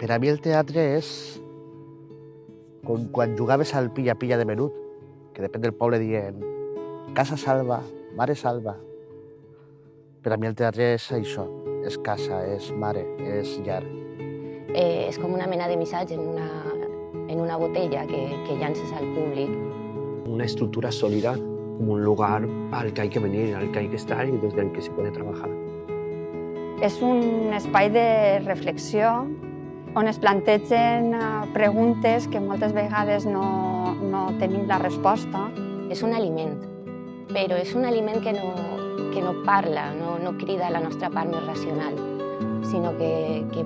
Per a mi el teatre és com quan jugaves al pilla-pilla de menut, que depèn del poble dient casa salva, mare salva. Per a mi el teatre és això, és casa, és mare, és llar. És com una mena de missatge en una botella que llances al públic. Una estructura sólida, como un lugar al que hay que venir, al que hay que estar y desde el que se puede trabajar. És un espai de reflexió on es plantegen preguntes que moltes vegades no tenim la resposta. És un aliment, però és un aliment que no parla, no crida la nostra part més racional, sinó que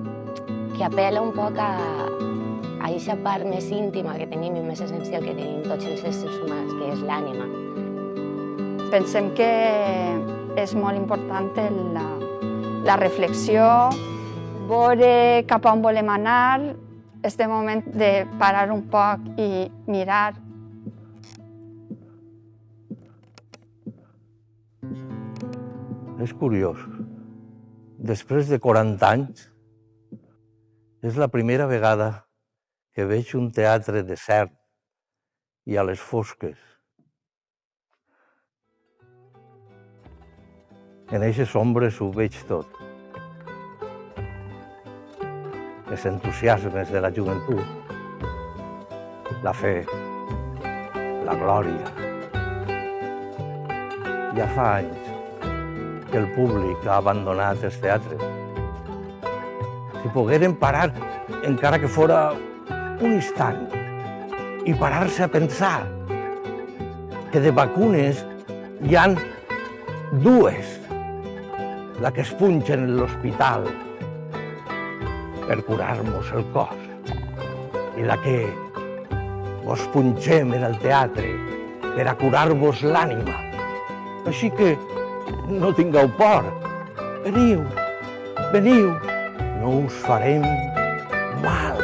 apel·la un poc a aquesta part més íntima que tenim i més essencial que tenim tots els éssers humans, que és l'ànima. Pensem que és molt important la reflexió, veure cap a on volem anar, este moment de parar un poc i mirar. És curiós. Després de 40 anys, és la primera vegada que veig un teatre desert i a les fosques. En aquestes ombres ho veig tot. Els entusiasmes de la joventut, la fe, la glòria. Ja fa anys que el públic ha abandonat els teatres. Si pogueren parar, encara que fora un instant, i parar-se a pensar que de vacunes hi han dues, la que es punxen en l'hospital per curar-nos el cos i la que vos punxem en el teatre per a curar-vos l'ànima. Així que no tingueu por. Veniu, veniu, no us farem mal.